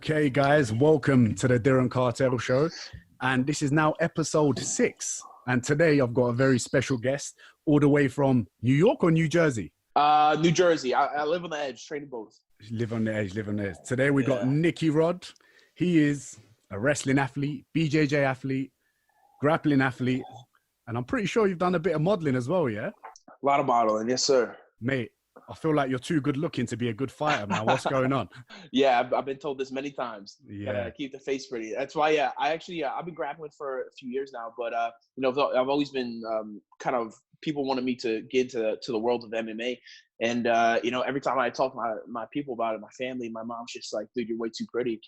Okay, guys, welcome to the Diren Kartal show. And this is now episode 6. And today I've got a very special guest all the way from New York or New Jersey? New Jersey. I live on the edge, training both. Live on the edge, live on the edge. Today we got Nicky Rod. He is a wrestling athlete, BJJ athlete, grappling athlete. And I'm pretty sure you've done a bit of modeling as well, yeah? A lot of modeling, yes, sir. Mate, I feel like you're too good looking to be a good fighter, man. What's going on? Yeah, I've been told this many times. Yeah. Keep the face pretty. That's why, I've been grappling for a few years now, but, I've always been kind of, people wanted me to get into the world of MMA. And, every time I talk to my people about it, my family, my mom's just like, dude, you're way too pretty.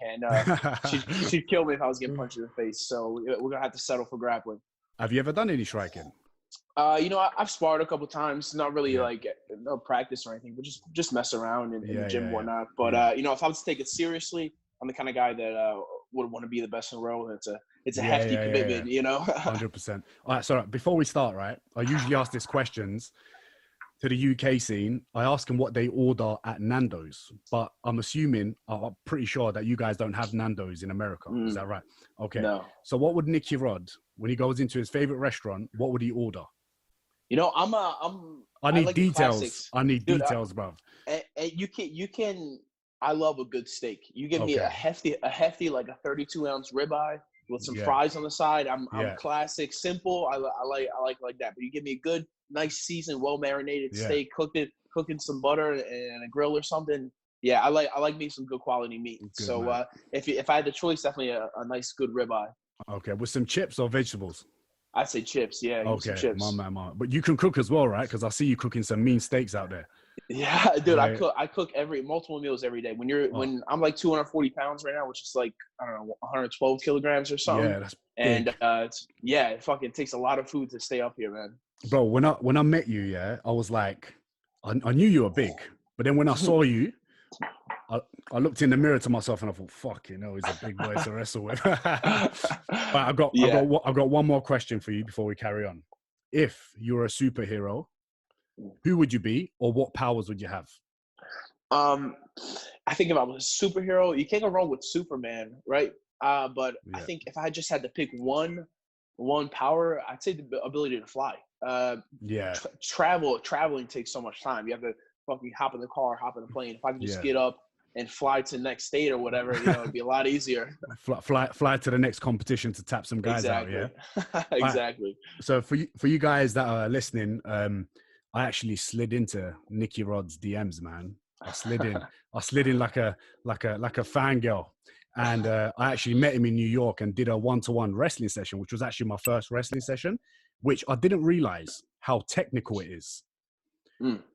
She'd kill me if I was getting punched in the face. So we're going to have to settle for grappling. Have you ever done any striking? I've sparred a couple times, not really like no practice or anything, but just mess around in the gym and whatnot. But, if I was to take it seriously, I'm the kind of guy that would want to be the best in the world. It's a hefty commitment, 100%. All right, so before we start, right, I usually ask these questions to the UK scene. I ask them what they order at Nando's, but I'm pretty sure that you guys don't have Nando's in America. Is that right? Okay. No. So what would Nicky Rod, when he goes into his favorite restaurant, what would he order? I need details. Classics. I need details, bro. And you can. I love a good steak. You give me a hefty like a 32-ounce ribeye with some fries on the side. I'm classic, simple. I like that. But you give me a good, nice, seasoned, well marinated steak, cooked in some butter and a grill or something. Yeah, I like me some good quality meat. Good, so if I had the choice, definitely a nice good ribeye. Okay, with some chips or vegetables? I'd say chips, yeah. Okay, some chips. My man. But you can cook as well, right? Because I see you cooking some mean steaks out there. Yeah, dude, right. I cook multiple meals every day. When I'm like 240 pounds right now, which is like, I don't know, 112 kilograms or something. Yeah, that's big. And it fucking takes a lot of food to stay up here, man. Bro, when I met you, I was like, I knew you were big, but then when I saw you, I looked in the mirror to myself and I thought, fucking hell, he's a big boy to wrestle with. But I've got one more question for you before we carry on. If you're a superhero, who would you be, or what powers would you have? I think if I was a superhero, you can't go wrong with Superman, right? But I think if I just had to pick one power, I'd say the ability to fly. Traveling takes so much time. You have to fucking hop in the car, hop in the plane. If I could just get up and fly to the next state or whatever, it'd be a lot easier. Fly to the next competition to tap some guys out, yeah? Exactly. Right. So for you guys that are listening, I actually slid into Nicky Rod's DMs, man. I slid in like a fangirl. And I actually met him in New York and did a one-to-one wrestling session, which was actually my first wrestling session, which I didn't realize how technical it is.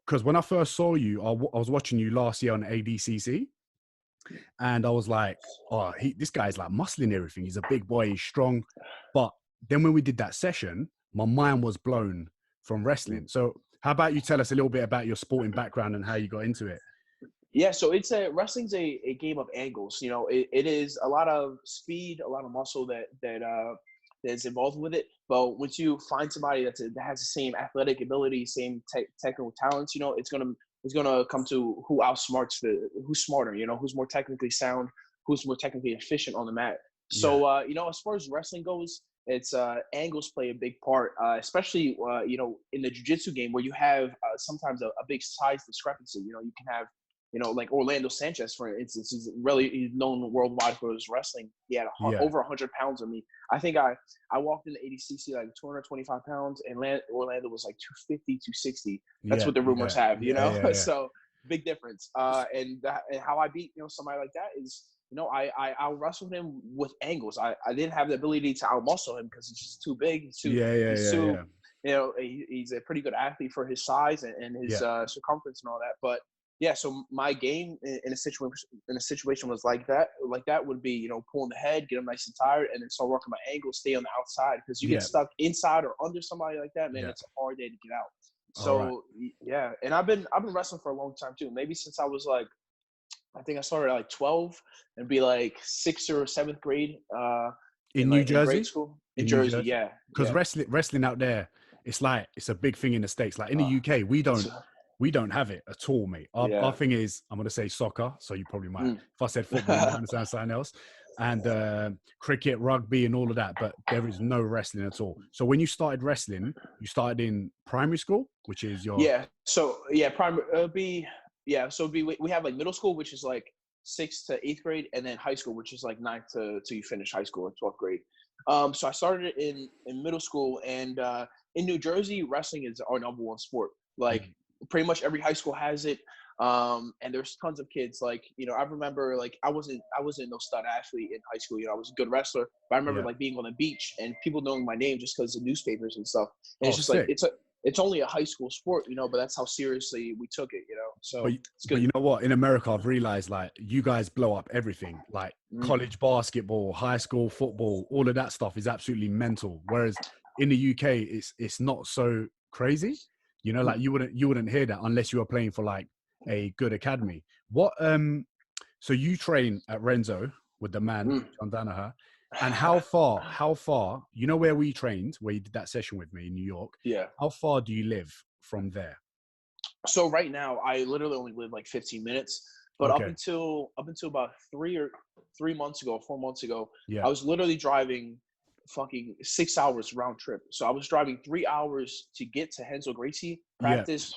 Because when I first saw you, I was watching you last year on ADCC, and I was like, oh, this guy's like muscling everything. He's a big boy, he's strong. But then when we did that session, my mind was blown from wrestling. So how about you tell us a little bit about your sporting background and how you got into it? Yeah, so wrestling's a game of angles. It is a lot of speed, a lot of muscle that's involved with it. But once you find somebody that has the same athletic ability, same technical talents, it's gonna come to who's smarter, who's more technically sound, who's more technically efficient on the mat. So as far as wrestling goes, it's angles play a big part, especially in the jiu-jitsu game where you have sometimes a big size discrepancy. You can have like Orlando Sanchez, for instance. He's known worldwide for his wrestling. He had over 100 pounds of me. I think I walked into ADCC like 225 pounds, and Orlando was like 250, 260. That's what the rumors have, So big difference. And how I beat somebody like that is, I wrestled him with angles. I didn't have the ability to outmuscle him because he's just too big. He's too, he's a pretty good athlete for his size and his circumference and all that. But yeah, so my game in a situation was like that would be, pulling the head, get him nice and tired, and then start working my angles, stay on the outside, because you get stuck inside or under somebody like that, man, it's a hard day to get out. So and I've been wrestling for a long time too. Maybe since I was like, I think I started at like 12 and be like 6th or 7th grade. In New Jersey? In grade school. In Jersey, yeah. Because wrestling out there, it's a big thing in the States. Like in the UK, we don't. We don't have it at all, mate. Our Yeah. thing is, I'm gonna say soccer, so you probably might. Mm. If I said football, you might understand something else. And cricket, rugby, and all of that. But there is no wrestling at all. So when you started wrestling, you started in primary school, which is your Yeah. So yeah, primary it'll be yeah. So it'll be we have like middle school, which is like 6th to 8th grade, and then high school, which is like 9th to you finish high school in 12th grade. So I started in middle school, and in New Jersey, wrestling is our number one sport. Like pretty much every high school has it. And there's tons of kids. Like, you know, I remember like I wasn't no stud athlete in high school. You know, I was a good wrestler, but I remember yeah. like being on the beach and people knowing my name just because of newspapers and stuff. And Oh, it's just like sick. it's only a high school sport, you know, but that's how seriously we took it, you know. So it's good. But you know what? In America, I've realized like you guys blow up everything, like college basketball, high school football, all of that stuff is absolutely mental. Whereas in the UK, it's not so crazy. You know, like you wouldn't hear that unless you were playing for like a good academy. What so you train at Renzo with the man, John Danaher. And how far, you know where we trained, where you did that session with me in New York? Yeah. How far do you live from there? So right now I literally only live like 15 minutes, but Okay. up until about 4 months ago, Yeah. I was literally driving fucking 6 hours round trip. So I was driving 3 hours to get to Hensel Gracie, practice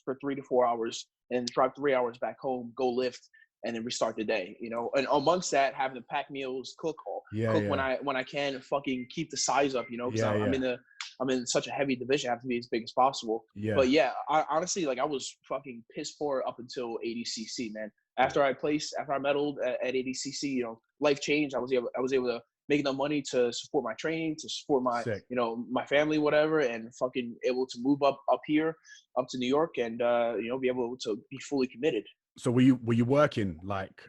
for 3 to 4 hours, and drive 3 hours back home, go lift, and then restart the day, you know. And amongst that, having to pack meals, cook when I can, and fucking keep the size up, you know, because I'm in such a heavy division. I have to be as big as possible. Yeah. But yeah, I honestly, like, I was fucking piss poor up until ADCC, man. After I medaled at ADCC, you know, life changed. I was able to make enough money to support my training, to support my, you know, my family, whatever, and fucking able to move up here, up to New York, and you know, be able to be fully committed. So were you working like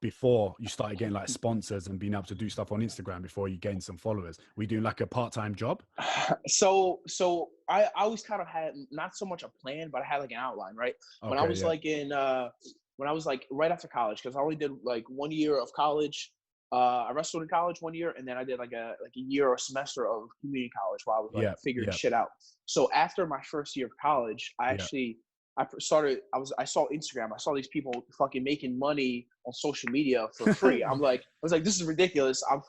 before you started getting like sponsors and being able to do stuff on Instagram before you gained some followers? Were you doing like a part-time job? So I always kind of had not so much a plan, but I had like an outline, right? Okay, when I was like when I was like right after college, because I only did like 1 year of college. I wrestled in college 1 year, and then I did like a year or semester of community college while I was like figuring shit out. So after my first year of college, I saw Instagram. I saw these people fucking making money on social media for free. I was like, this is ridiculous. I'm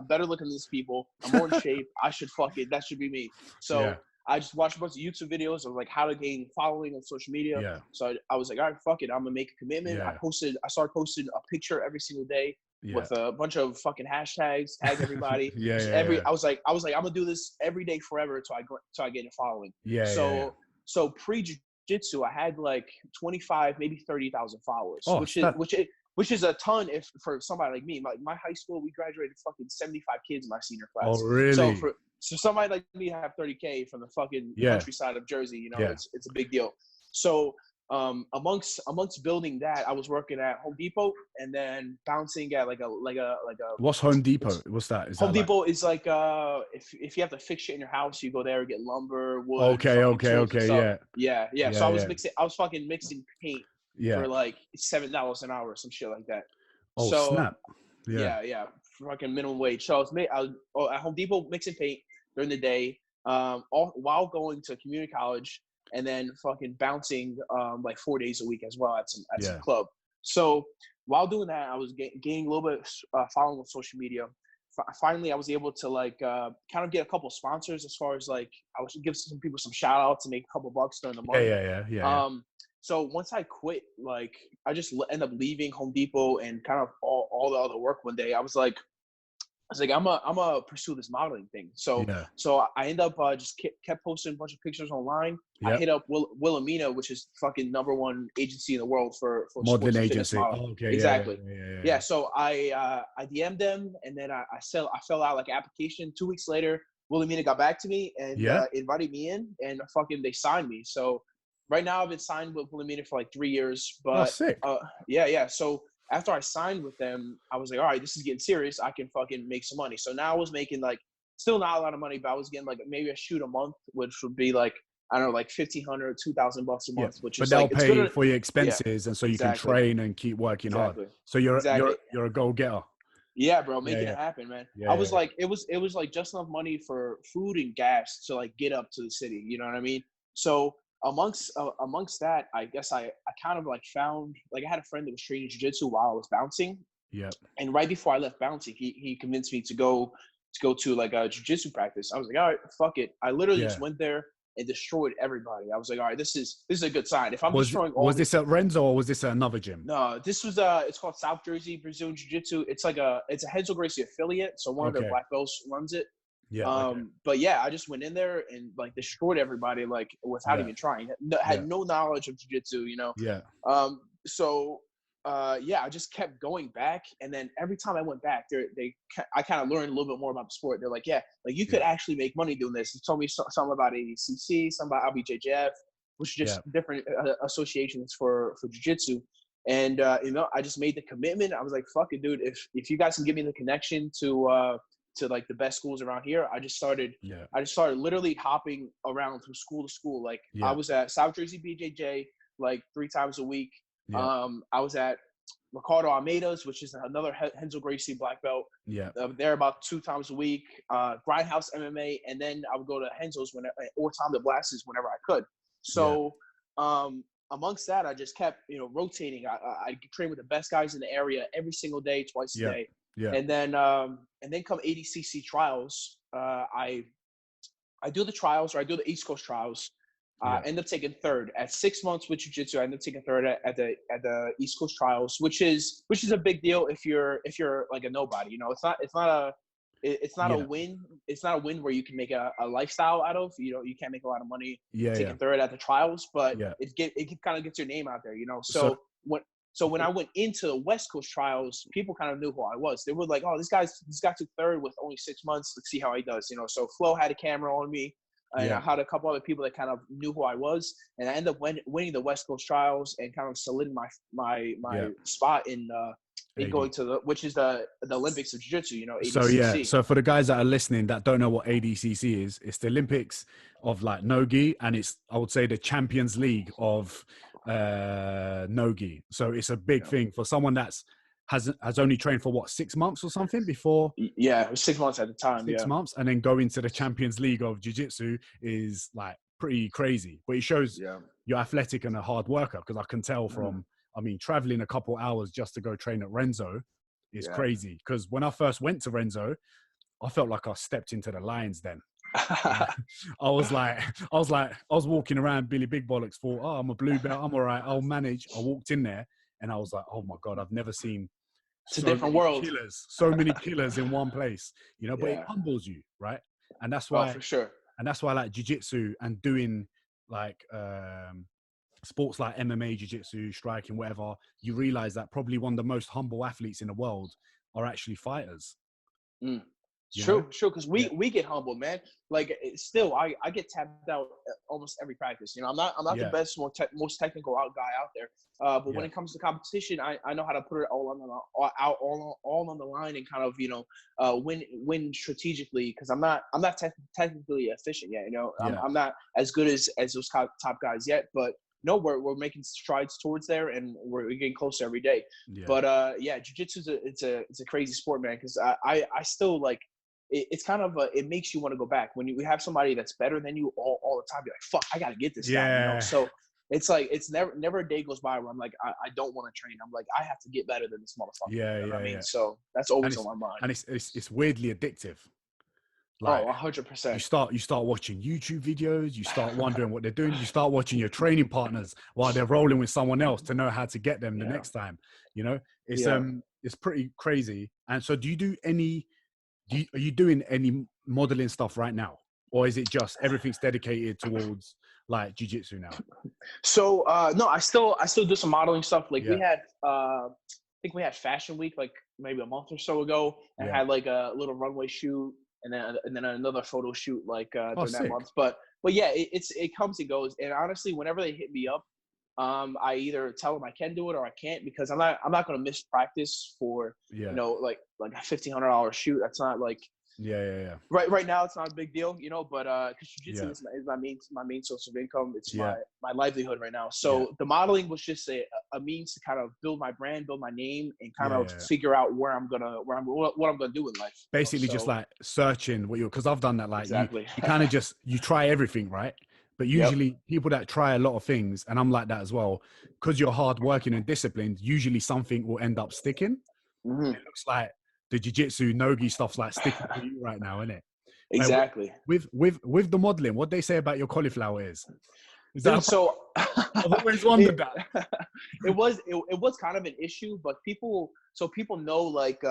better looking than these people. I'm more in shape. That should be me. So I just watched a bunch of YouTube videos of like how to gain following on social media. Yeah. So I was like, all right, fuck it. I'm gonna make a commitment. Yeah. I started posting a picture every single day with a bunch of fucking hashtags, tag everybody. I was like, I'm gonna do this every day forever until I get a following. So pre-jiu-jitsu, I had like 25, maybe 30,000 followers, which is a ton for somebody like me. My high school, we graduated fucking 75 kids in my senior class. Oh, really? So somebody like me have 30K from the fucking countryside of Jersey, you know, it's a big deal. So amongst building that, I was working at Home Depot and then bouncing at like a What's Home Depot? What's that? Home Depot is like if you have to fix shit in your house, you go there and get lumber, wood. Okay, yeah. So I was fucking mixing paint for like $7 an hour or some shit like that. Oh, so, snap. Yeah. Fucking minimum wage. So I was at Home Depot mixing paint during the day, while going to community college, and then fucking bouncing like 4 days a week as well at some club. So while doing that, I was gaining a little bit following on social media. Finally, I was able to like kind of get a couple sponsors, as far as like I was give some people some shout outs and make a couple bucks during the month. Yeah. So once I quit, like I just end up leaving Home Depot and kind of all the other work one day. I was like, I'm gonna pursue this modeling thing. So I end up just kept posting a bunch of pictures online. I hit up Wilhelmina, which is fucking #1 agency in the world for modeling sports agency. Oh, okay, exactly. Yeah. So I DM'd them, and then I fell out like an application. 2 weeks later, Wilhelmina got back to me and invited me in, and fucking they signed me. So right now I've been signed with Wilhelmina for like 3 years. But sick. So after I signed with them, I was like, all right, this is getting serious. I can fucking make some money. So now I was making like, still not a lot of money, but I was getting like maybe a shoot a month, which would be like, I don't know, like $1,500, $2,000 a month, which is they'll like, pay for your expenses, and so you can train and keep working hard. So you're a go-getter. Yeah, bro, make it happen, man. I was like, it was like just enough money for food and gas to like get up to the city. You know what I mean? So amongst that, I guess I kind of like found, like, I had a friend that was training jiu-jitsu while I was bouncing. Yep. And right before I left bouncing, he convinced me to go to like a jiu-jitsu practice. I was like, all right, fuck it. I literally just Yeah. went there and destroyed everybody. I was like, all right, this is a good sign. If I'm Was destroying all this at Renzo or was this at another gym? No, this was it's called South Jersey Brazilian Jiu-Jitsu. It's a Renzo Gracie affiliate, so one of the Okay. black belts runs it. Yeah. Okay. But yeah, I just went in there and like destroyed everybody, like, without Yeah. even trying. Had no knowledge of jiu-jitsu, you know. Yeah. So yeah, I just kept going back, and then every time I went back, I kind of learned a little bit more about the sport. They're like, yeah, like you could actually make money doing this. They told me some about ADCC, some about IBJJF, which are just different associations for jiu-jitsu. And you know, I just made the commitment. I was like, fuck it, dude. If you guys can give me the connection to like the best schools around here, I just started literally hopping around from school to school. Like I was at South Jersey BJJ like 3 times a week. I was at Ricardo Almeida's, which is another Renzo Gracie black belt. There about 2 times a week. Grindhouse MMA, and then I would go to Renzo's or Tom the Blasters whenever I could. So amongst that, I just kept, you know, rotating. I train with the best guys in the area every single day, twice a day. And then come ADCC trials, I do the trials, or I do the East Coast trials. End up taking third at 6 months with jiu-jitsu. I end up taking third at the East Coast trials, which is a big deal if you're like a nobody. You know, it's not a win. It's not a win where you can make a lifestyle out of. You know, you can't make a lot of money taking third at the trials, but it kind of gets your name out there. You know, so when I went into the West Coast trials, people kind of knew who I was. They were like, "Oh, this guy took third with only 6 months. Let's see how he does." You know, so Flo had a camera on me. And I had a couple other people that kind of knew who I was, and I ended up winning the West Coast trials and kind of solidified my spot in going to which is the Olympics of Jiu-Jitsu. You know, ADCC. So for the guys that are listening that don't know what ADCC is, it's the Olympics of like no-gi, and it's, I would say, the Champions League of no-gi. So it's a big thing for someone that's has only trained for what, 6 months or something before? Yeah, it was 6 months at the time. 6 months, and then go into the Champions League of Jiu-Jitsu is like pretty crazy. But it shows you're athletic and a hard worker, because I can tell from, I mean, traveling a couple hours just to go train at Renzo is crazy. Because when I first went to Renzo, I felt like I stepped into the Lions Den. I was walking around Billy Big Bollocks, thought, oh, I'm a blue belt, I'm all right, I'll manage. I walked in there and I was like, oh my God, I've never seen it's a different world. So many killers in one place, you know, but it humbles you, right? And that's why, for sure. And that's why, like, jiu-jitsu and doing like sports like MMA, jiu-jitsu, striking, whatever, you realize that probably one of the most humble athletes in the world are actually fighters. True, because we get humbled, man. Like, still, I get tapped out almost every practice. You know, I'm not the best, most technical guy out there. But when it comes to competition, I know how to put it all on the line and kind of, you know, win strategically, because I'm not technically efficient yet. You know, I'm not as good as those top guys yet, but no, we're making strides towards there, and we're getting closer every day. But jiu-jitsu is it's a crazy sport, man, because I still like. It's kind of it makes you want to go back when you have somebody that's better than you all the time. You're like, fuck, I gotta get this guy. You know? So it's like, it's never a day goes by where I'm like, I don't want to train. I'm like, I have to get better than this motherfucker. You know what I mean? So that's always on my mind. And it's weirdly addictive. Like, 100%. You start watching YouTube videos. You start wondering what they're doing. You start watching your training partners while they're rolling with someone else to know how to get them the next time. You know, it's pretty crazy. And so, are you doing any modeling stuff right now, or is it just everything's dedicated towards like jiu-jitsu now? So no, I still do some modeling stuff. Like we had, I think we had Fashion Week like maybe a month or so ago, and had like a little runway shoot, and then another photo shoot like during that month. But yeah, it comes and goes. And honestly, whenever they hit me up, I either tell them I can do it or I can't, because I'm not going to miss practice for you know, like a $1,500 shoot. That's not like right now it's not a big deal, you know, but because jiu-jitsu is my main source of income. It's my livelihood right now. So the modeling was just a means to kind of build my brand, build my name, and kind of figure out what I'm gonna do in life. Basically, just like searching what because I've done that. Like you kind of you try everything, right? But Yep. usually people that try a lot of things, and I'm like that as well, because you're hardworking and disciplined, usually something will end up sticking. Hmm. It looks like the jiu-jitsu nogi stuff's like sticking for you right now, isn't it? Exactly. With the modeling, what they say about your cauliflower is that Dude, so I've always wondered it, that. it was kind of an issue, but people know like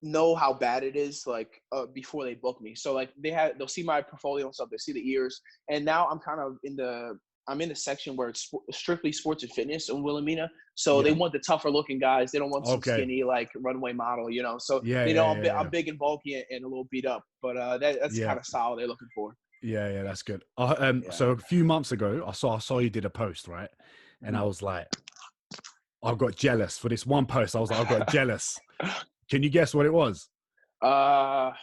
know how bad it is like before they book me. So like they'll see my portfolio and stuff, they see the ears, and now I'm in the section where it's strictly sports and fitness in Wilhelmina. So they Yeah. want the tougher looking guys. They don't want some Okay. skinny like runway model, you know. So Yeah, they yeah, know yeah, I'm yeah. big and bulky and a little beat up, but that's Yeah. kind of style they're looking for. Yeah, yeah, that's good. Yeah. So a few months ago, I saw you did a post, right? And I was like, I got jealous for this one post. I was like, I got jealous. Can you guess what it was? I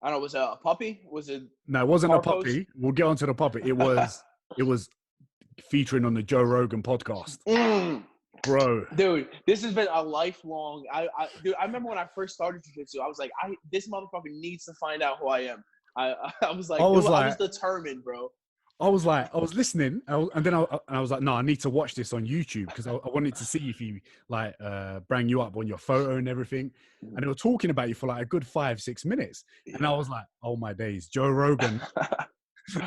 don't know. Was it a puppy? Was it No, it wasn't a car post? puppy. We'll get onto the puppy. It was featuring on the Joe Rogan podcast. Bro. Dude, this has been a lifelong. Dude, I remember when I first started jiu-jitsu, I was like, this motherfucker needs to find out who I am. I was like, I was I like, was determined, bro. I was listening, and then I was like, no, I need to watch this on YouTube because I wanted to see if he like bring you up on your photo and everything. And they were talking about you for like a good 5-6 minutes, and I was like, oh my days, Joe Rogan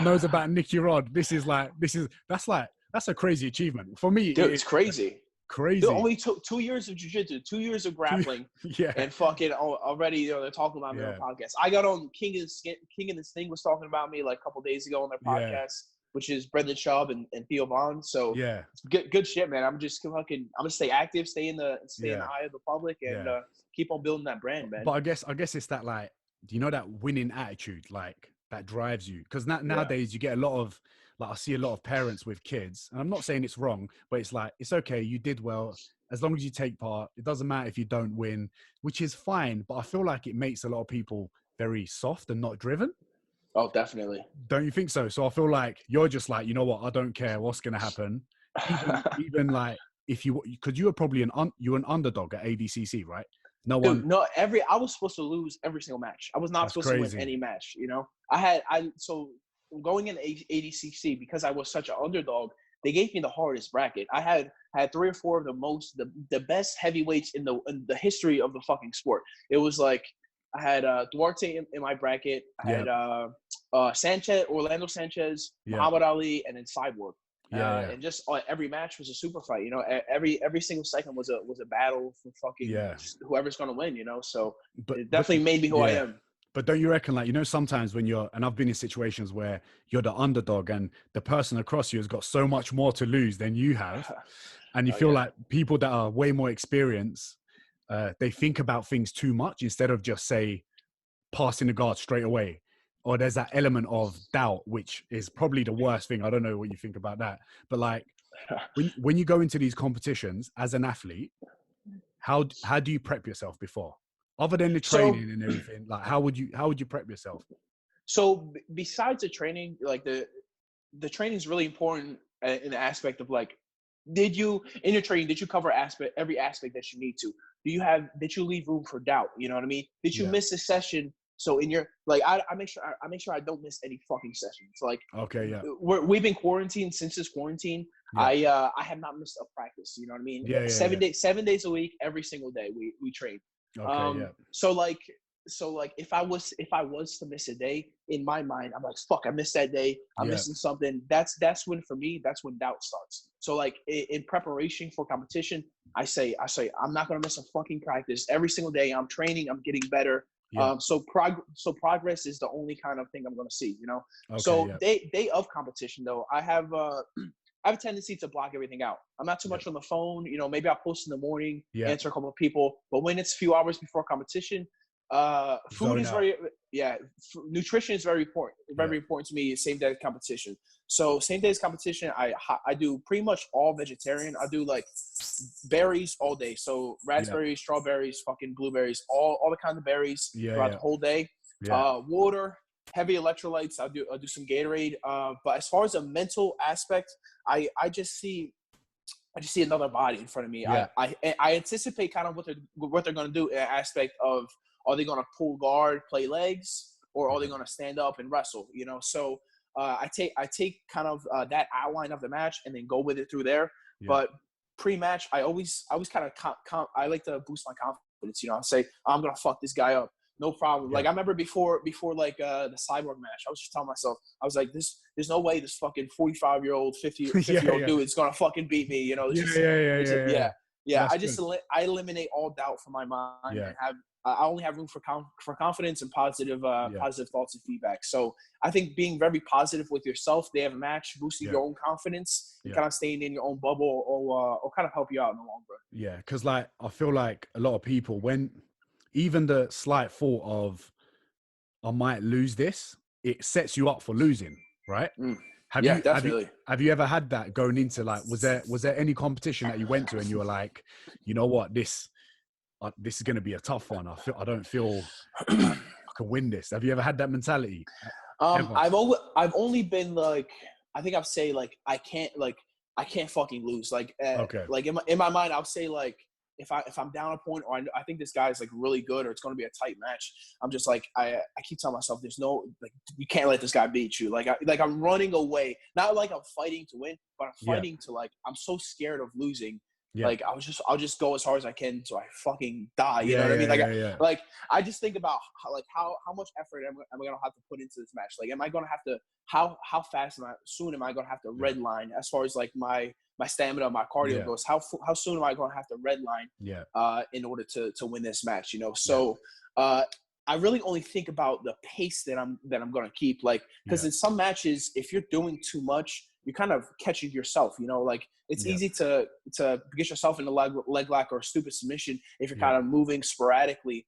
knows about Nicky Rod. That's a crazy achievement for me. Dude, it's crazy. Crazy. Dude, only took 2 years of jiu-jitsu, 2 years of grappling, Yeah. and fucking already, you know, they're talking about me on the podcast. I got on King and the Sting was talking about me like a couple days ago on their podcast, which is Brendan Schaub and Theo Vaughn. So yeah, good shit, man. I'm gonna stay active, stay in the eye of the public, and keep on building that brand, man. But I guess it's that, like, do you know, that winning attitude, like, that drives you? Because nowadays you get a lot of, like, I see a lot of parents with kids, and I'm not saying it's wrong, but it's like, it's okay, you did well, as long as you take part. It doesn't matter if you don't win, which is fine. But I feel like it makes a lot of people very soft and not driven. Oh, definitely. Don't you think so? So I feel like you're just like, you know what, I don't care what's gonna happen. Even like, if you, because you were probably you were an underdog at ADCC, right? No one. Dude, no, I was supposed to lose every single match. I was not supposed to win any match, you know? So going in ADCC, because I was such an underdog, they gave me the hardest bracket. I had 3 or 4 of the best heavyweights in the history of the fucking sport. It was like, I had Duarte in my bracket. I had Orlando Sanchez, Muhammad Ali, and then Cyborg. And just every match was a super fight. You know, every single second was a battle for fucking whoever's gonna win. You know, so it definitely made me who I am. But don't you reckon, like, you know, sometimes when and I've been in situations where you're the underdog and the person across you has got so much more to lose than you have, and you feel like people that are way more experienced, they think about things too much instead of just, say, passing the guard straight away. Or there's that element of doubt, which is probably the worst thing. I don't know what you think about that. But like, when you go into these competitions as an athlete, how do you prep yourself before? Other than the training and everything, like, how would you prep yourself? So besides the training, like the training is really important in the aspect of like, in your training, did you cover every aspect that you need to? Did you leave room for doubt? You know what I mean? Did you miss a session? So in your, like, I make sure I don't miss any fucking sessions. Like, we've been quarantined since this quarantine. I have not missed a practice. You know what I mean? 7 days a week, every single day we train. So like if I was to miss a day, in my mind, I'm like, fuck, I missed that day. I'm missing something. That's when, for me, that's when doubt starts. So like in preparation for competition, I say I'm not gonna miss a fucking practice. Every single day I'm training, I'm getting better. So progress is the only kind of thing I'm gonna see, you know. Day of competition though, I have a tendency to block everything out. I'm not too much on the phone, you know. Maybe I'll post in the morning, answer a couple of people, but when it's a few hours before competition, food is nutrition is very important to me. Same day competition. So same day's competition, I do pretty much all vegetarian. I do like berries all day. So raspberries, strawberries, fucking blueberries, all the kinds of berries throughout the whole day. Water, heavy electrolytes. I do some Gatorade. But as far as a mental aspect, I just see another body in front of me. I anticipate kind of what they're going to do in an aspect of, are they going to pull guard, play legs, or are they going to stand up and wrestle? You know, so I take kind of that outline of the match and then go with it through there. Yeah. But pre-match, I always kind of I like to boost my confidence. You know, I say I'm gonna fuck this guy up, no problem. Yeah. Like I remember before like the Cyborg match, I was just telling myself, I was like, there's no way this fucking 45-year-old, 50-year-old dude is gonna fucking beat me. You know, Yeah. I eliminate all doubt from my mind and have. I only have room for confidence and positive thoughts and feedback. So I think being very positive with yourself, they have a match, boosting your own confidence, and kind of staying in your own bubble, or kind of help you out in the long run. Yeah, because like I feel like a lot of people, when even the slight thought of I might lose this, it sets you up for losing, right? Definitely. Have you ever had that going into like, was there any competition that you went to and you were like, you know what, this is going to be a tough one. I don't feel like I can win this. Have you ever had that mentality? I've only been like, I think I'll say like, I can't fucking lose. Like, like in my mind, I'll say like, if I'm down a point, or I think this guy's like really good, or it's going to be a tight match, I'm just like, I keep telling myself, there's no, like, you can't let this guy beat you. Like I'm running away, not like I'm fighting to win, but I'm fighting to, like, I'm so scared of losing. Like I'll just go as hard as I can until I fucking die. You know what I mean? Like I just think about how much effort am I gonna have to put into this match? Like, am I gonna have to, how fast soon am I gonna have to redline as far as like my stamina, my cardio goes? How soon am I gonna have to redline in order to win this match? You know, so I really only think about the pace that I'm gonna keep. Like, because in some matches, if you're doing too much, you're kind of catching yourself, you know, like it's easy to get yourself in a leg lock or a stupid submission if you're kind of moving sporadically.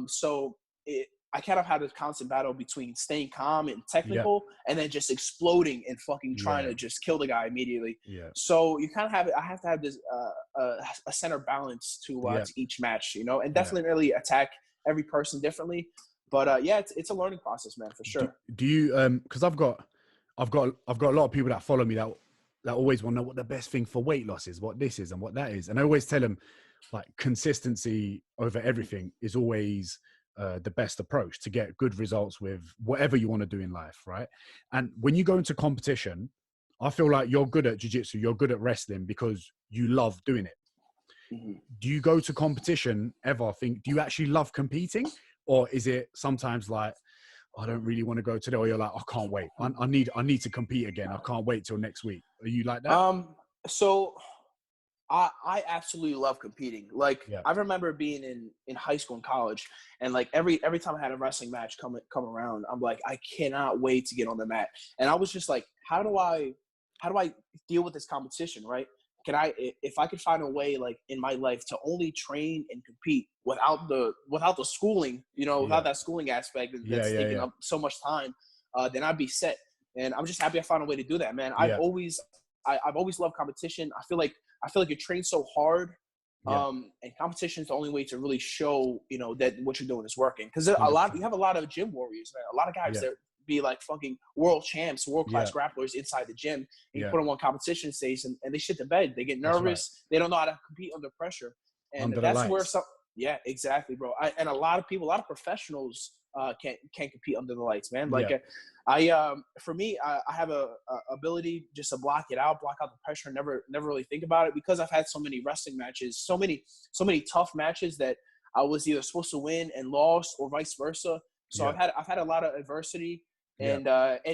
So I kind of had this constant battle between staying calm and technical and then just exploding and fucking trying to just kill the guy immediately. So you kind of I have to have this a center balance to each match, you know, and definitely really attack every person differently. But it's a learning process, man, for sure. Do you because I've got a lot of people that follow me that always want to know what the best thing for weight loss is, what this is and what that is. And I always tell them, like, consistency over everything is always the best approach to get good results with whatever you want to do in life, right? And when you go into competition, I feel like you're good at jiu-jitsu, you're good at wrestling because you love doing it. Do you go to competition ever do you actually love competing? Or is it sometimes like, I don't really want to go today, or you're like, I can't wait. I need to compete again. I can't wait till next week. Are you like that? So I absolutely love competing. Like I remember being in high school and college, and like every time I had a wrestling match come around, I'm like, I cannot wait to get on the mat. And I was just like, how do I deal with this competition, right? If I could find a way, like, in my life to only train and compete without the schooling, you know, without that schooling aspect that's taking up so much time, then I'd be set. And I'm just happy I found a way to do that, man. I've always loved competition. I feel like you train so hard, and competition is the only way to really show, you know, that what you're doing is working. Because you have a lot of gym warriors, man. A lot of guys that be like fucking world champs, world-class grapplers inside the gym, and you put them on competition stage and they shit the bed. They get nervous. They don't know how to compete under pressure. And that's where exactly, bro. And a lot of professionals can't compete under the lights, man. Like for me, I have a ability just to block out the pressure, and never really think about it, because I've had so many wrestling matches, so many tough matches that I was either supposed to win and lost, or vice versa. So I've had a lot of adversity and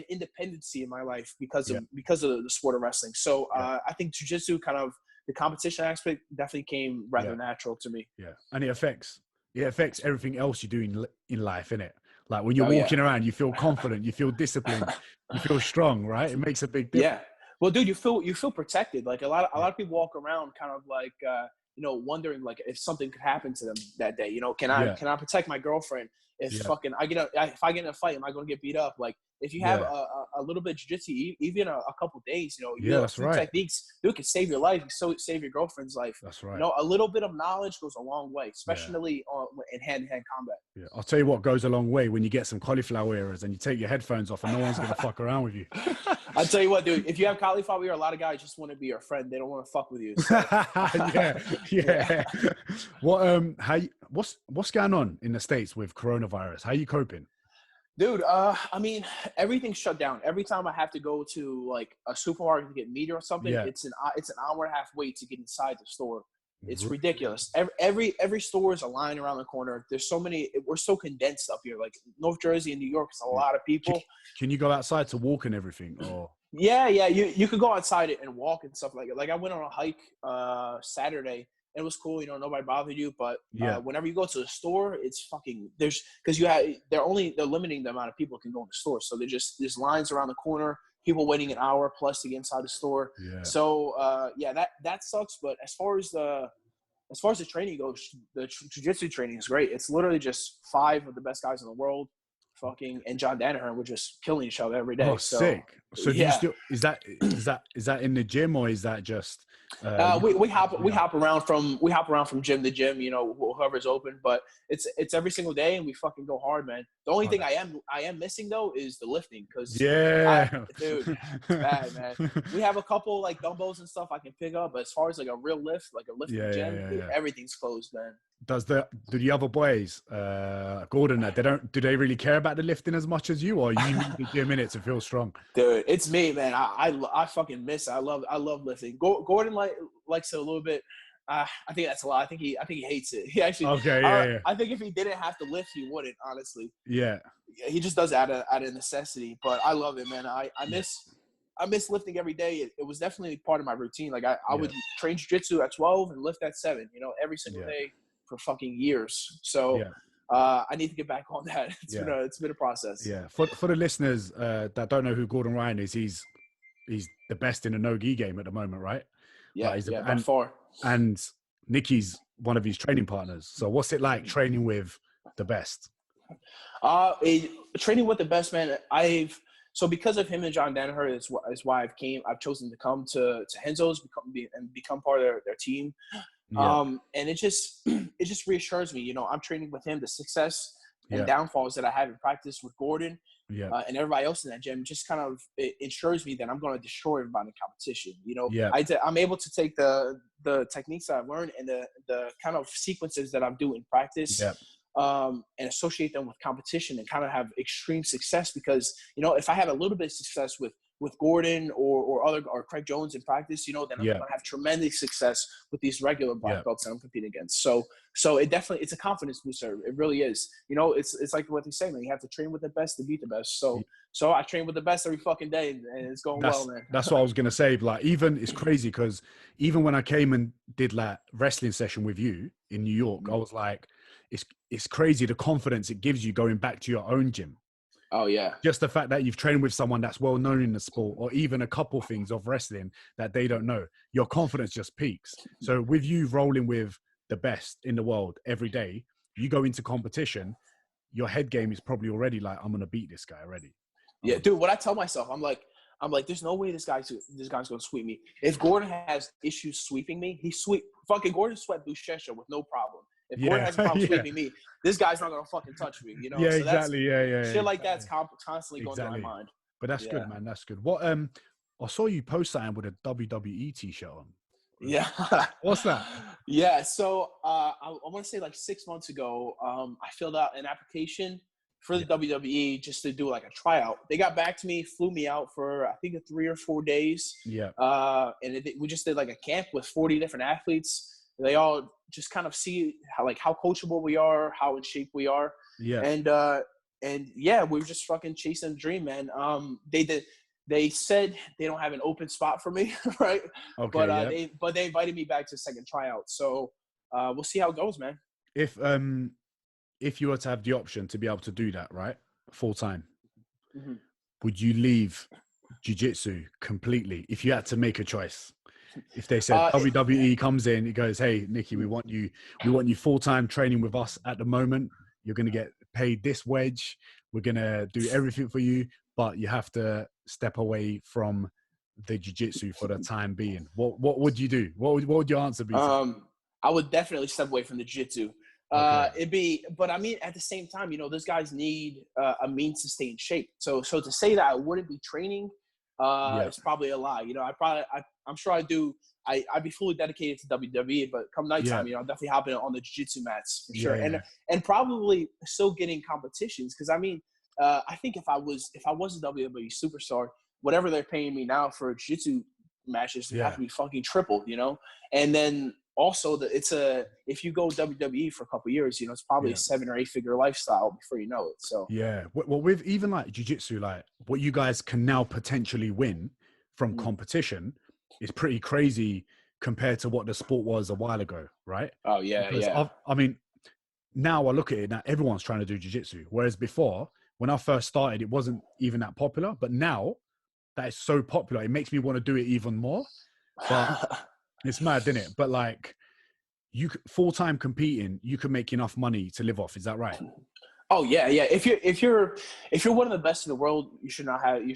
independency in my life because of the sport of wrestling. So I think jiu-jitsu, kind of the competition aspect, definitely came rather natural to me. Yeah, and it affects everything else you do in life, innit? Like when you're walking around, you feel confident, you feel disciplined, you feel strong, right? It makes a big difference. Yeah. Well, dude, you feel protected. Like a lot of people walk around kind of like you know, wondering like if something could happen to them that day. You know, can I protect my girlfriend? If I get in a fight, am I going to get beat up? Like, if you have a little bit of jiu-jitsu, even a couple days, you know, you know, a few techniques, dude, can save your life, save your girlfriend's life. That's right. You know, a little bit of knowledge goes a long way, especially in hand-to-hand combat. Yeah, I'll tell you what goes a long way: when you get some cauliflower ears and you take your headphones off, and no one's going to fuck around with you. I'll tell you what, dude, if you have cauliflower ear, a lot of guys just want to be your friend. They don't want to fuck with you. So. What what's going on in the States with coronavirus? How are you coping? Dude, I mean, everything's shut down. Every time I have to go to like a supermarket to get meat or something, Yeah. it's an hour and a half wait to get inside the store. It's R- ridiculous. Every store is a line around the corner. There's so many. We're so condensed up here. Like North Jersey and New York is a lot of people. Can you go outside to walk and everything, or? Yeah. You could go outside and walk and stuff like it. Like I went on a hike Saturday. It was cool, nobody bothered you. But whenever you go to the store, it's fucking because they're limiting the amount of people who can go in the store. So there's lines around the corner, people waiting an hour plus to get inside the store. Yeah. So that sucks. But as far as the training goes, the jiu-jitsu training is great. It's literally just 5 of the best guys in the world, and John Danaher, we're just killing each other every day. Oh, sick! So do you still is that in the gym, or is that just? We hop around from gym to gym, whoever's open, but it's every single day, and we fucking go hard, man. The only thing I am missing though is the lifting, because dude, it's bad, man. We have a couple like dumbbells and stuff I can pick up, but as far as like a real lift, like a lift in the gym, dude, everything's closed, man. Do the other boys, Gordon, do they really care about the lifting as much as you, or you need the gym in it to feel strong? Dude, it's me, man. I fucking miss it. I love lifting. Gordon likes it a little bit. I think that's a lot. I think he hates it. He actually. I think if he didn't have to lift, he wouldn't. Honestly. Yeah. He just does it out of necessity. But I love it, man. I miss lifting every day. It was definitely part of my routine. Like I would train jiu-jitsu at 12 and lift at 7. Every single day for fucking years. So. I need to get back on that. It's been a process. Yeah. For the listeners that don't know who Gordon Ryan is, he's the best in the no-gi game at the moment, right? Yeah, by far. And Nicky's one of his training partners. So what's it like training with the best? Training with the best, man. So because of him and John Danaher is why I've chosen to come to Henzo's and become part of their team. And it just reassures me, I'm training with him. The success and downfalls that I have in practice with Gordon and everybody else in that gym just kind of it ensures me that I'm going to destroy everybody in competition. I'm able to take the techniques that I've learned and the kind of sequences that I'm doing in practice and associate them with competition and kind of have extreme success, because, if I have a little bit of success with Gordon or Craig Jones in practice, then I'm going to have tremendous success with these regular black belts that I'm competing against. So it's a confidence booster. It really is. It's like what they say, man. You have to train with the best to beat the best. So I train with the best every fucking day, and it's going well, man. That's what I was going to say. Like, it's crazy because even when I came and did like wrestling session with you in New York, I was like, it's crazy the confidence it gives you going back to your own gym. Oh, yeah. Just the fact that you've trained with someone that's well known in the sport, or even a couple things of wrestling that they don't know, your confidence just peaks. So with you rolling with the best in the world every day, you go into competition, your head game is probably already like, I'm going to beat this guy already. Yeah, dude, what I tell myself, I'm like, there's no way this guy's going to sweep me. If Gordon has issues sweeping me, Gordon swept Buchecha with no problem. If Gordon has a problem sweeping me, this guy's not going to fucking touch me, Yeah, so exactly. Shit like that's constantly going through my mind. But that's good, man. That's good. What I saw you post something with a WWE t-shirt on. Yeah. What's that? Yeah. So I want to say like 6 months ago, I filled out an application for the WWE just to do like a tryout. They got back to me, flew me out for I think 3 or 4 days. Yeah. And we just did like a camp with 40 different athletes. They all just kind of see how coachable we are, how in shape we are. Yeah. And we were just fucking chasing the dream, man. They said they don't have an open spot for me, right? Okay. But they invited me back to second tryout. So we'll see how it goes, man. If you were to have the option to be able to do that, right, full time, would you leave jiu-jitsu completely if you had to make a choice? If they said WWE comes in, it goes, hey, Nicky, we want you full-time training with us at the moment. You're going to get paid this wage. We're going to do everything for you, but you have to step away from the jiu-jitsu for the time being. What would you do? What would your answer be? I would definitely step away from the jiu-jitsu. Okay. But I mean, at the same time, those guys need a means to stay in shape. So to say that I wouldn't be training, it's probably a lie. I'm sure I'd be fully dedicated to WWE, but come nighttime, I'll definitely hop in on the jiu-jitsu mats for sure. And probably still getting competitions. Cause I mean, I think if I was a WWE superstar, whatever they're paying me now for jiu-jitsu matches would have to be fucking triple, you know? And then also if you go WWE for a couple of years, you know, it's probably a 7 or 8 figure lifestyle before you know it. So well, with even like jiu-jitsu, like what you guys can now potentially win from competition is pretty crazy compared to what the sport was a while ago, right? Oh yeah, because I mean, now I look at it, now everyone's trying to do jiu-jitsu, whereas before, when I first started, it wasn't even that popular. But now that is so popular, it makes me want to do it even more. But it's mad, isn't it? But like, you full-time competing, you can make enough money to live off. Is that right? Oh yeah. If you're one of the best in the world, you should not have an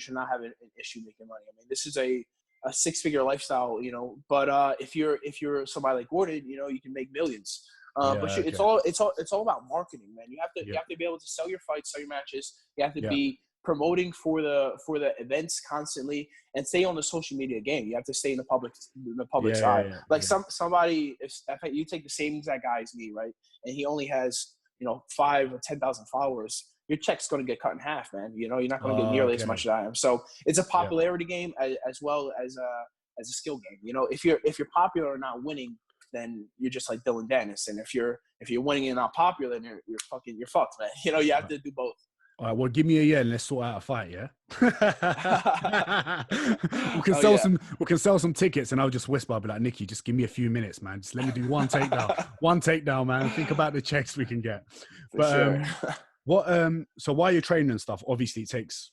issue making money. I mean, this is a 6-figure lifestyle, you know. But if you're somebody like Gordon, you know, you can make millions. It's all about marketing, man. You have to be able to sell your fights, sell your matches. You have to be promoting for the events constantly, and stay on the social media game. You have to stay in the public eye. Somebody, if you take the same exact guy as me, right, and he only has, you know, 5 or 10,000 followers, your check's going to get cut in half, man. You know, you're not going to get nearly as much as I am. So it's a popularity game as well as a skill game. You know, if you're popular and not winning, then you're just like Dylan Dennis. And if you're winning and not popular, then you're fucked, man. You know, you have to do both. All right, well, give me a year and let's sort out a fight, yeah? We can sell some tickets, and I'll just whisper, I'll be like, Nicky, just give me a few minutes, man. Just let me do one takedown, man. Think about the checks we can get. So while you're training and stuff, obviously it takes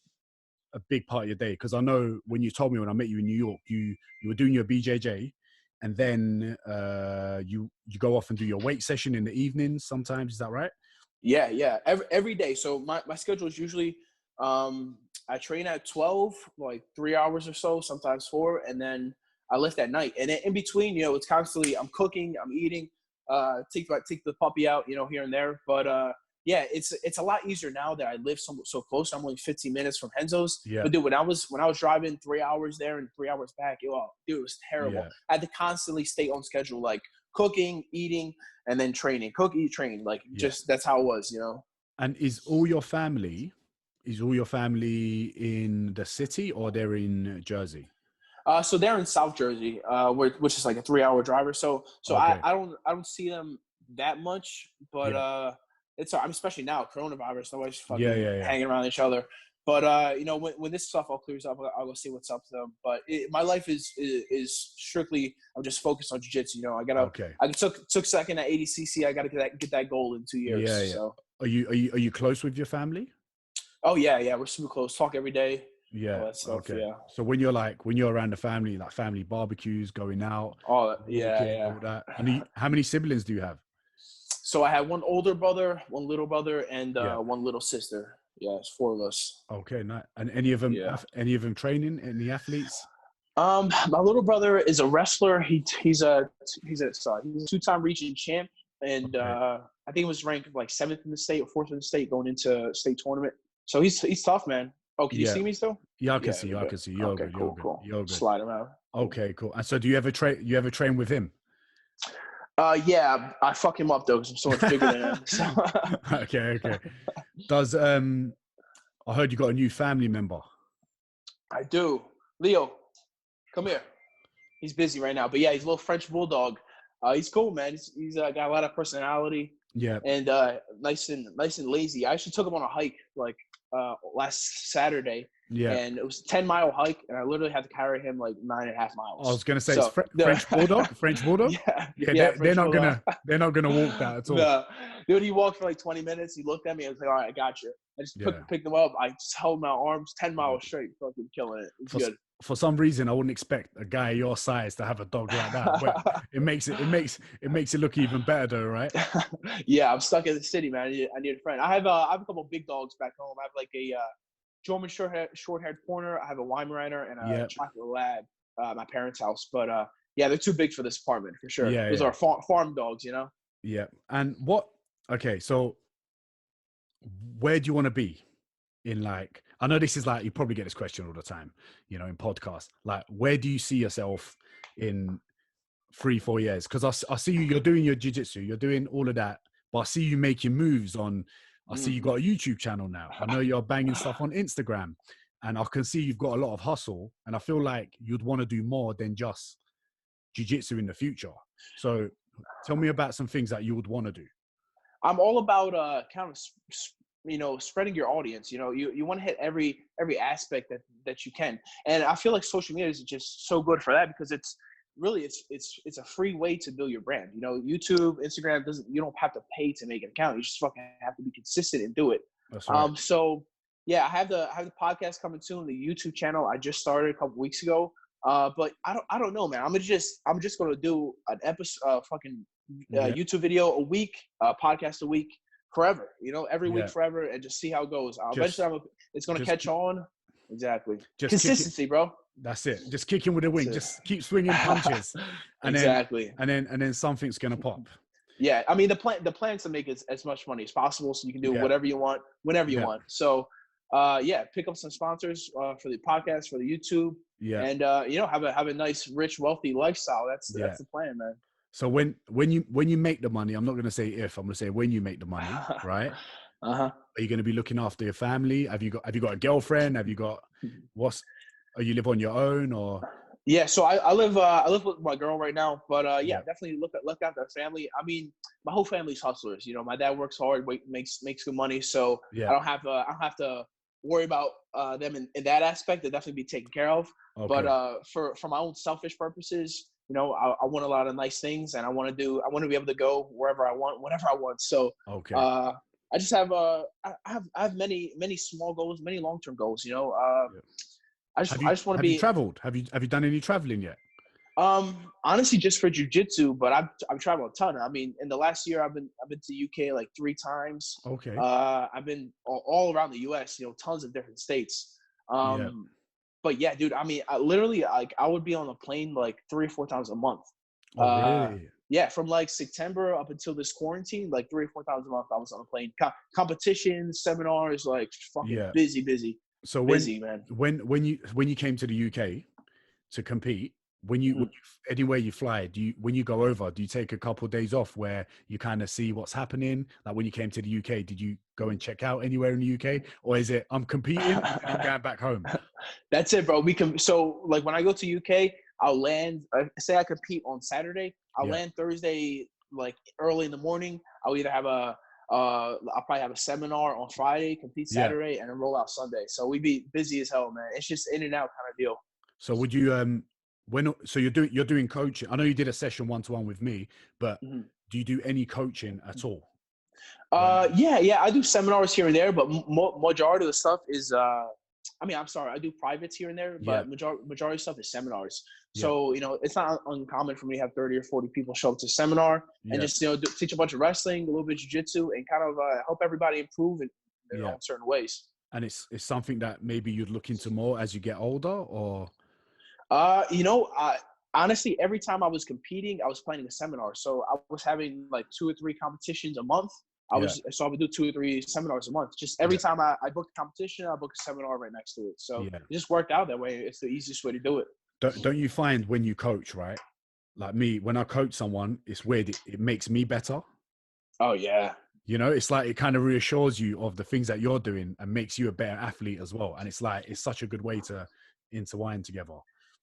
a big part of your day, because I know when you told me when I met you in New York, you were doing your BJJ, and then you go off and do your weight session in the evenings sometimes. Is that right? Yeah. Every day. So my schedule is usually I train at 12, like 3 hours or so, sometimes 4, and then I lift at night. And in between, you know, it's constantly I'm cooking, I'm eating, take the puppy out, you know, here and there. But it's a lot easier now that I live so close. I'm only 15 minutes from Henzo's. Yeah. But dude, when I was driving 3 hours there and 3 hours back, it was terrible. Yeah. I had to constantly stay on schedule, like cooking, eating, and then training. Cook, eat, train. Like just that's how it was, you know. And is all your family in the city, or they're in Jersey? So they're in South Jersey, which is like a 3-hour drive. So okay. I don't see them that much, but I'm especially now coronavirus. Nobody's fucking hanging around each other. But you know, when this stuff all clears up, I'll go see what's up to them. But my life is strictly, I'm just focused on jiu-jitsu. You know, I took second at ADCC. I gotta get that goal in 2 years. Yeah. So are you close with your family? Oh yeah, we're super close. Talk every day. Yeah. All that stuff, okay. Yeah. So when you're around the family, like family barbecues, going out. Oh yeah. All that. And how many siblings do you have? So I have one older brother, one little brother, and one little sister. Yeah, it's 4 of us. Okay, nice. And any of them training? Any athletes? My little brother is a wrestler. He's a 2-time region champ, and I think he was ranked like 7th in the state or 4th in the state going into state tournament. So he's tough, man. Oh, can you see me still? Yeah, I can see you. I can see you. Okay, cool. You're good. Slide him out. Okay, cool. And so, do you ever train with him? Yeah, I fuck him up though because I'm so much bigger than him. So. Okay. Does I heard you got a new family member? I do. Leo, come here. He's busy right now, but yeah, he's a little French bulldog. He's cool, man. He's got a lot of personality. Yeah. And nice and lazy. I actually took him on a hike like last Saturday. Yeah. And it was a 10-mile hike, and I literally had to carry him like 9.5 miles. I was gonna say, French bulldog. French bulldog. Yeah. They're not gonna walk that at all. No. Dude, he walked for like 20 minutes. He looked at me. I was like, all right, I got you. I just picked him up. I just held my arms 10 miles straight, fucking killing it. It's good. For some reason, I wouldn't expect a guy your size to have a dog like that. But it makes it look even better, though, right? Yeah, I'm stuck in the city, man. I need a friend. I have a couple big dogs back home. I have like a German short-haired pointer. I have a Weimaraner and a chocolate lab at my parents' house. But they're too big for this apartment for sure. Yeah, those are farm dogs, you know. Yeah, and what? Okay, so where do you want to be in, like? I know this is like, you probably get this question all the time, you know, in podcasts. Like, where do you see yourself in 3-4 years? Because I see you're doing your jiu-jitsu, you're doing all of that, but I see you making moves on I see you got a YouTube channel now. I know you're banging stuff on Instagram, and I can see you've got a lot of hustle. And I feel like you'd want to do more than just jiu-jitsu in the future. So tell me about some things that you would want to do. I'm all about kind of spreading your audience. You want to hit every aspect that you can, and I feel like social media is just so good for that because it's really it's a free way to build your brand. YouTube, Instagram you don't have to pay to make an account. You just fucking have to be consistent and do it. That's right. So yeah, I have the podcast coming soon, the YouTube channel. I just started a couple weeks ago. But I don't know, man. I'm just gonna do an episode, YouTube video a week, podcast a week, forever. Every week forever, and just see how it goes. Eventually, it's gonna catch on. Exactly. Just consistency, bro. That's it. Just kicking with a wing. Just keep swinging punches. And exactly. Then something's gonna pop. Yeah, I mean the plan is to make as much money as possible, so you can do whatever you want, whenever you want. So, pick up some sponsors for the podcast, for the YouTube. Yeah. And have a nice, rich, wealthy lifestyle. That's the plan, man. So when you make the money, I'm not gonna say if, I'm gonna say when you make the money, right? Are you gonna be looking after your family? Have you got a girlfriend? Are you live on your own or? Yeah, so I live with my girl right now, but definitely look after our family. I mean, my whole family's hustlers. My dad works hard, makes good money, so I don't have to worry about them in that aspect. They'll definitely be taken care of. Okay. But for my own selfish purposes, I want a lot of nice things, and I want to be able to go wherever I want, whenever I want. So okay. I just have I have many small goals, many long-term goals. I just want to be. Have you traveled? Have you done any traveling yet? Honestly, just for jiu-jitsu, but I've traveled a ton. I mean, in the last year, I've been to UK like 3 times. Okay. I've been all around the US, tons of different states. But yeah, dude, I mean, I literally I would be on a plane like 3 or 4 times a month. Oh, really? Yeah, from like September up until this quarantine, like 3 or 4 times a month, I was on a plane. Competitions, seminars, like fucking busy. So man. When you came to the UK to compete, when you anywhere you fly, when you go over, do you take a couple of days off where you kind of see what's happening? Like when you came to the UK, did you go and check out anywhere in the UK, or is it I'm competing and I'm going back home? That's it, bro. So like when I go to UK, I'll land. Say I compete on Saturday, I'll land Thursday like early in the morning. I'll either have I'll probably have a seminar on Friday, compete Saturday, and then roll out Sunday. So we be busy as hell, man. It's just in and out kind of deal. So would you so you're doing coaching? I know you did a session 1-to-1 with me, but do you do any coaching at all? Yeah, I do seminars here and there, but majority of the stuff is I do privates here and there, but majority of stuff is seminars. So it's not uncommon for me to have 30 or 40 people show up to a seminar and just teach a bunch of wrestling, a little bit of jiu-jitsu, and kind of help everybody improve in their own certain ways. And it's something that maybe you'd look into more as you get older, or honestly, every time I was competing, I was planning a seminar. So I was having like 2 or 3 competitions a month. I would do 2 or 3 seminars a month. Just every time I booked a competition, I booked a seminar right next to it. So it just worked out that way. It's the easiest way to do it. Don't you find when you coach, right? Like me, when I coach someone, it's weird. It makes me better. Oh yeah. It's like it kind of reassures you of the things that you're doing and makes you a better athlete as well. And it's like it's such a good way to intertwine together.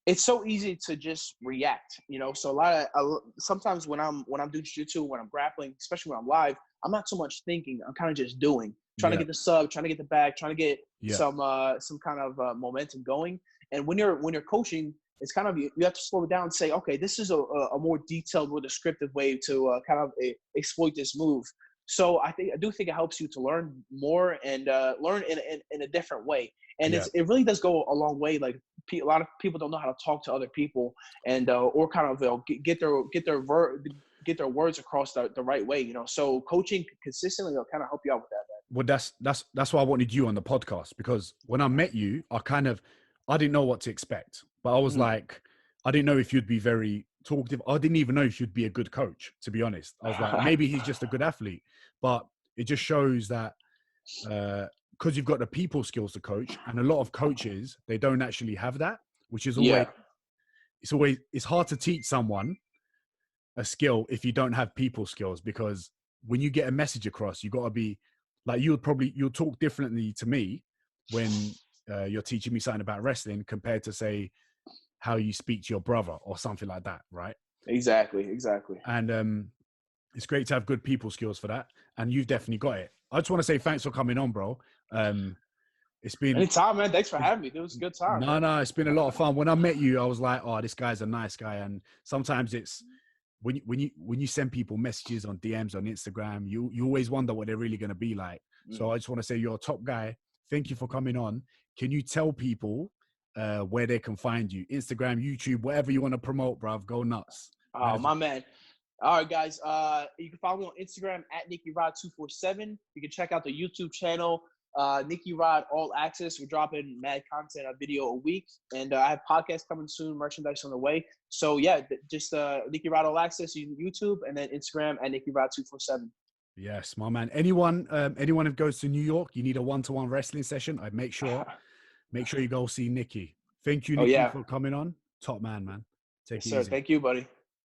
It's so easy to just react, So sometimes when I'm doing jiu-jitsu, when I'm grappling, especially when I'm live, I'm not so much thinking. I'm kind of just doing, trying to get the sub, trying to get the back, trying to get some kind of momentum going. And when you're coaching, it's kind of you have to slow it down and say, okay, this is a more detailed, more descriptive way to kind of exploit this move. So I do think it helps you to learn more and learn in a different way. And it really does go a long way. Like a lot of people don't know how to talk to other people and or kind of get their words across the right way. So coaching consistently will kind of help you out with that, man. Well, that's why I wanted you on the podcast, because when I met you, I didn't know what to expect, but I was like, I didn't know if you'd be very talkative. I didn't even know if you'd be a good coach, to be honest. I was like, maybe he's just a good athlete, but it just shows that because you've got the people skills to coach, and a lot of coaches, they don't actually have that, which is always, it's hard to teach someone a skill if you don't have people skills, because when you get a message across, you got to be like you'll talk differently to me when you're teaching me something about wrestling compared to say how you speak to your brother or something like that, right? Exactly. And it's great to have good people skills for that, and you've definitely got it. I just want to say thanks for coming on, bro. It's been Anytime, man. Thanks for having me. It was a good time, man. no, it's been a lot of fun. When I met you, I was like, oh, this guy's a nice guy. And sometimes it's when you send people messages on DMs on Instagram, you always wonder what they're really going to be like. So I just want to say you're a top guy. Thank you for coming on. Can you tell people where they can find you? Instagram, YouTube, whatever you want to promote, bruv. Go nuts. Oh, my man. All right, guys. You can follow me on Instagram at Nicky Rod 247. You can check out the YouTube channel, Nicky Rod All Access. We're dropping mad content, a video a week, and I have podcasts coming soon, merchandise on the way. So yeah, just Nicky Rod All Access, YouTube, and then Instagram at Nicky Rod 247. Yes, my man. Anyone who goes to New York, you need a one-to-one wrestling session. I'd make sure you go see Nicky. Thank you, Nicky, for coming on. Top man. Take it Yes, sir. easy. Thank you, buddy.